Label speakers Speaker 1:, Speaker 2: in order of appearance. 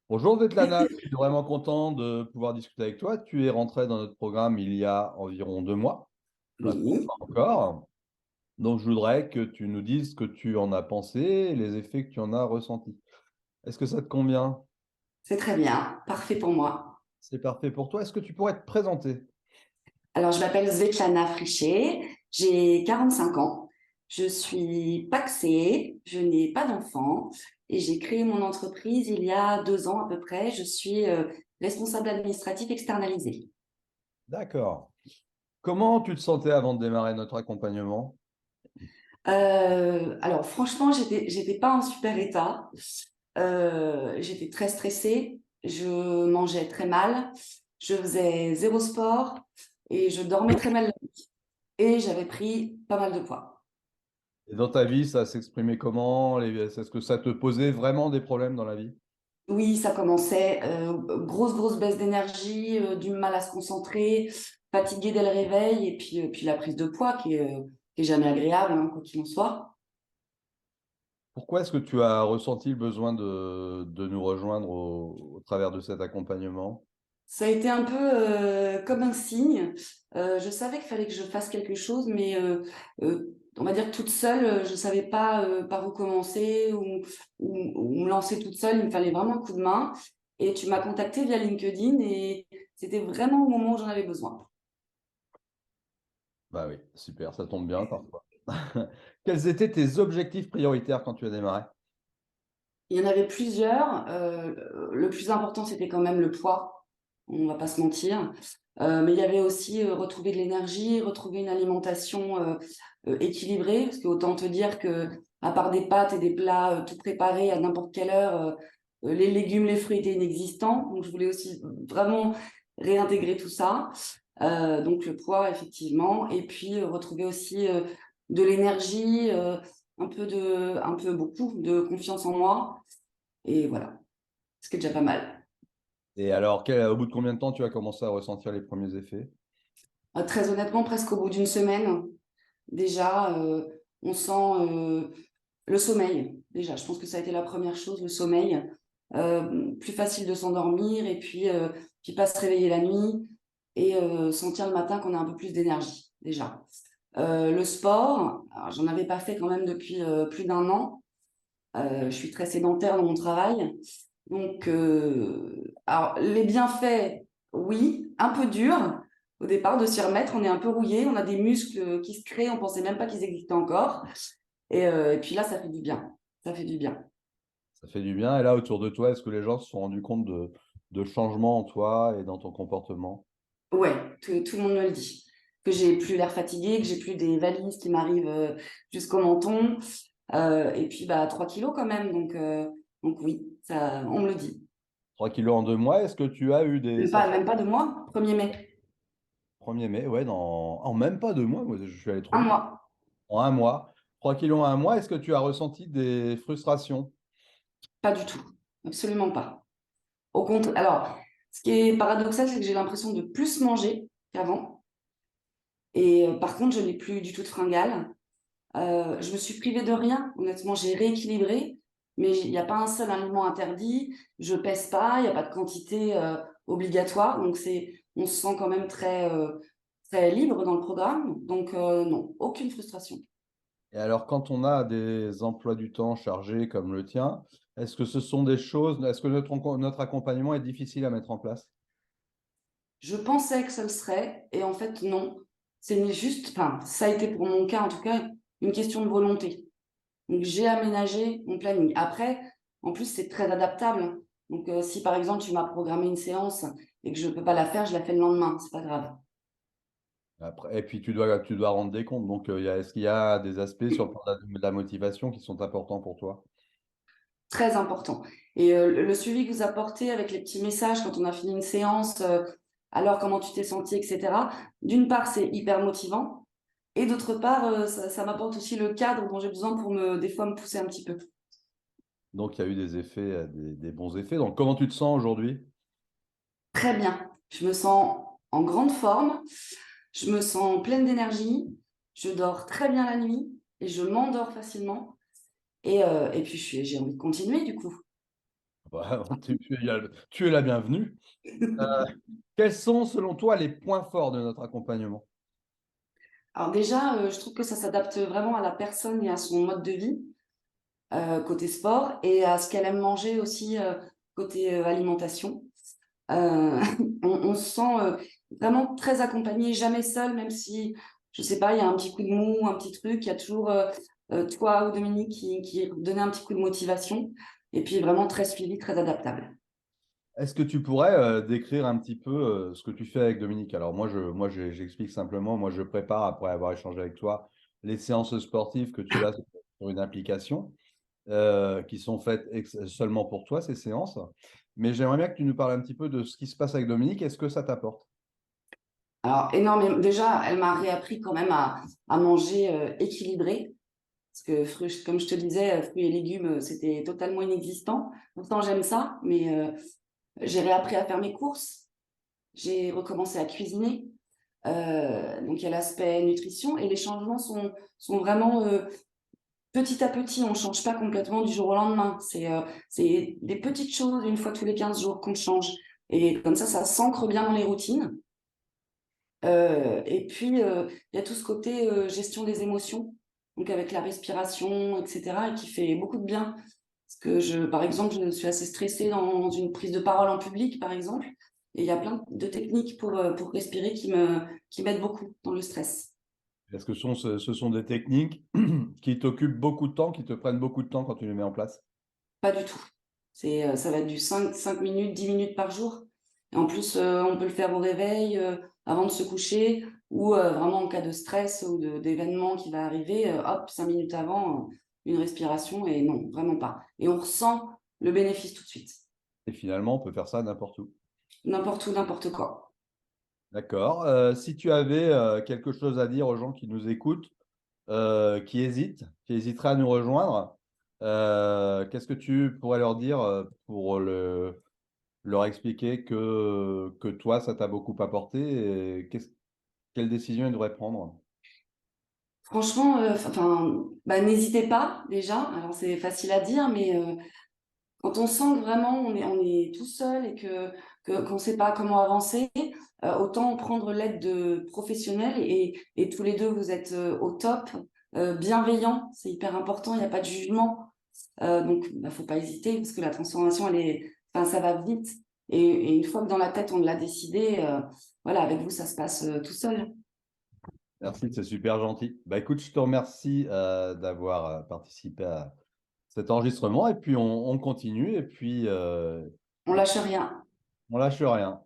Speaker 1: Bonjour Svetlana, je suis vraiment content de pouvoir discuter avec toi. Tu es rentré dans notre programme il y a environ 2 mois, maintenant
Speaker 2: Oui,
Speaker 1: pas encore. Donc je voudrais que tu nous dises ce que tu en as pensé et les effets que tu en as ressentis. Est-ce que ça te convient?
Speaker 2: c'est très bien, parfait pour moi.
Speaker 1: C'est parfait pour toi. Est-ce que tu pourrais te présenter?
Speaker 2: Alors, je m'appelle Svetlana Frichet, j'ai 45 ans, je suis pacsée, je n'ai pas d'enfant et j'ai créé mon entreprise il y a 2 ans à peu près. Je suis responsable administratif externalisé.
Speaker 1: D'accord. Comment tu te sentais avant de démarrer notre accompagnement?
Speaker 2: Alors, franchement, j'étais pas en super état. J'étais très stressée, je mangeais très mal, je faisais zéro sport et je dormais très mal et j'avais pris pas mal de poids.
Speaker 1: Et dans ta vie, ça s'exprimait comment? Est-ce que ça te posait vraiment des problèmes dans la vie?
Speaker 2: Oui, ça commençait, grosse baisse d'énergie, du mal à se concentrer, fatigué dès le réveil et puis la prise de poids qui est jamais agréable, hein, quoi qu'il en soit.
Speaker 1: Pourquoi est-ce que tu as ressenti le besoin de nous rejoindre au travers de cet accompagnement?
Speaker 2: Ça a été un peu comme un signe. Je savais qu'il fallait que je fasse quelque chose, mais on va dire toute seule, je savais pas par où commencer ou me lancer toute seule. Il me fallait vraiment un coup de main. Et tu m'as contacté via LinkedIn et c'était vraiment au moment où j'en avais besoin.
Speaker 1: Bah oui, super, ça tombe bien parfois. Quels étaient tes objectifs prioritaires quand tu as démarré?
Speaker 2: Il y en avait plusieurs. Le plus important, c'était quand même le poids. On va pas se mentir. Mais il y avait aussi retrouver de l'énergie, retrouver une alimentation équilibrée. Parce que autant te dire que, à part des pâtes et des plats tout préparés à n'importe quelle heure, les légumes, les fruits étaient inexistants. Donc, je voulais aussi vraiment réintégrer tout ça. Donc, le poids, effectivement. Et puis, retrouver aussi de l'énergie, un peu beaucoup de confiance en moi. Et voilà, ce qui est déjà pas mal.
Speaker 1: Et alors, au bout de combien de temps tu as commencé à ressentir les premiers effets?
Speaker 2: Très honnêtement, presque au bout d'une semaine, déjà, on sent le sommeil. Déjà, je pense que ça a été la première chose, le sommeil. Plus facile de s'endormir puis pas se réveiller la nuit et sentir le matin qu'on a un peu plus d'énergie, déjà. Le sport, alors, j'en avais pas fait quand même depuis plus d'1 an. Je suis très sédentaire dans mon travail. Donc, alors, les bienfaits, oui, un peu dur au départ de s'y remettre. On est un peu rouillé, on a des muscles qui se créent, on pensait même pas qu'ils existaient encore. Et puis là, ça fait du bien. Ça fait du bien.
Speaker 1: Ça fait du bien. Et là, autour de toi, est-ce que les gens se sont rendus compte de changements en toi et dans ton comportement?
Speaker 2: Ouais, tout le monde me le dit. Que j'ai plus l'air fatigué, que j'ai plus des valises qui m'arrivent jusqu'au menton. Et puis, bah, 3 kilos quand même. Donc oui, ça, on me le dit.
Speaker 1: 3 kilos en 2 mois, est-ce que tu as eu des
Speaker 2: Même pas de moi, 1er mai.
Speaker 1: 1er mai? Ouais, en même pas 2 mois, moi je suis allé trop
Speaker 2: Un
Speaker 1: vite.
Speaker 2: mois.
Speaker 1: En un mois. 3 kilos en un mois, est-ce que tu as ressenti des frustrations?
Speaker 2: Pas du tout. Absolument pas. Au contraire, alors, ce qui est paradoxal, c'est que j'ai l'impression de plus manger qu'avant. Et par contre, je n'ai plus du tout de fringales. Je me suis privée de rien. Honnêtement, j'ai rééquilibré, mais il n'y a pas un seul aliment interdit. Je pèse pas, il n'y a pas de quantité obligatoire. Donc, on se sent quand même très libre dans le programme. Donc, non, aucune frustration.
Speaker 1: Et alors, quand on a des emplois du temps chargés comme le tien, est-ce que ce sont des choses, est-ce que notre accompagnement est difficile à mettre en place?
Speaker 2: Je pensais que ça le serait, et en fait, non. C'est juste, enfin, ça a été pour mon cas, en tout cas, une question de volonté. Donc, j'ai aménagé mon planning. Après, en plus, c'est très adaptable. Donc, si par exemple, tu m'as programmé une séance et que je ne peux pas la faire, je la fais le lendemain. C'est pas grave.
Speaker 1: Après, et puis, tu dois rendre des comptes. Donc, est-ce qu'il y a des aspects sur le plan de la motivation qui sont importants pour toi?
Speaker 2: Très important. Et le suivi que vous apportez avec les petits messages quand on a fini une séance, alors comment tu t'es senti, etc. D'une part, c'est hyper motivant. Et d'autre part, ça m'apporte aussi le cadre dont j'ai besoin pour des fois, me pousser un petit peu.
Speaker 1: Donc, il y a eu des effets, des bons effets. Donc, comment tu te sens aujourd'hui?
Speaker 2: Très bien. Je me sens en grande forme. Je me sens pleine d'énergie. Je dors très bien la nuit et je m'endors facilement. Et puis, j'ai envie de continuer du coup.
Speaker 1: Bah, tu es la bienvenue. Quels sont, selon toi, les points forts de notre accompagnement?
Speaker 2: Alors déjà, je trouve que ça s'adapte vraiment à la personne et à son mode de vie, côté sport, et à ce qu'elle aime manger aussi, côté alimentation. Euh, on se sent vraiment très accompagné, jamais seul, même si, je sais pas, il y a un petit coup de mou, un petit truc, il y a toujours toi ou Dominique qui donnait un petit coup de motivation, et puis vraiment très suivi, très adaptable.
Speaker 1: Est-ce que tu pourrais décrire un petit peu ce que tu fais avec Dominique? Alors j'explique simplement, moi je prépare, après avoir échangé avec toi, les séances sportives que tu as sur une application, qui sont faites seulement pour toi, ces séances. Mais j'aimerais bien que tu nous parles un petit peu de ce qui se passe avec Dominique. Est-ce que ça t'apporte?
Speaker 2: Alors, énormément, déjà, elle m'a réappris quand même à manger équilibré, parce que comme je te disais, fruits et légumes, c'était totalement inexistant. Pourtant, j'aime ça, mais j'ai réappris à faire mes courses, j'ai recommencé à cuisiner. Donc, il y a l'aspect nutrition et les changements sont vraiment petit à petit. On ne change pas complètement du jour au lendemain. C'est des petites choses, une fois tous les 15 jours, qu'on change. Et comme ça s'ancre bien dans les routines. Et puis, il y a tout ce côté gestion des émotions, donc avec la respiration, etc., et qui fait beaucoup de bien. Parce que par exemple, je suis assez stressée dans une prise de parole en public, par exemple, et il y a plein de techniques pour respirer qui m'aident beaucoup dans le stress.
Speaker 1: Est-ce que ce sont des techniques qui t'occupent beaucoup de temps, qui te prennent beaucoup de temps quand tu les mets en place?
Speaker 2: Pas du tout. Ça va être du 5 minutes, 10 minutes par jour. Et en plus, on peut le faire au réveil, avant de se coucher, ou vraiment en cas de stress ou d'événement qui va arriver, hop, 5 minutes avant, une respiration, et non, vraiment pas. Et on ressent le bénéfice tout de suite.
Speaker 1: Et finalement, on peut faire ça n'importe où.
Speaker 2: N'importe où, n'importe quoi.
Speaker 1: D'accord. Si tu avais quelque chose à dire aux gens qui nous écoutent, qui hésiteraient à nous rejoindre, qu'est-ce que tu pourrais leur dire pour leur expliquer que toi, ça t'a beaucoup apporté et quelle décision ils devraient prendre?
Speaker 2: Franchement, bah, n'hésitez pas déjà. Alors c'est facile à dire, mais quand on sent que vraiment on est tout seul et qu'on ne sait pas comment avancer, autant prendre l'aide de professionnels, et tous les deux vous êtes au top, bienveillants, c'est hyper important, il n'y a pas de jugement. Donc bah, faut pas hésiter, parce que la transformation enfin, ça va vite, et une fois que dans la tête on l'a décidé, voilà, avec vous ça se passe tout seul.
Speaker 1: Merci, c'est super gentil. Bah, écoute, je te remercie d'avoir participé à cet enregistrement et puis on continue et puis
Speaker 2: On lâche rien.
Speaker 1: on lâche rien.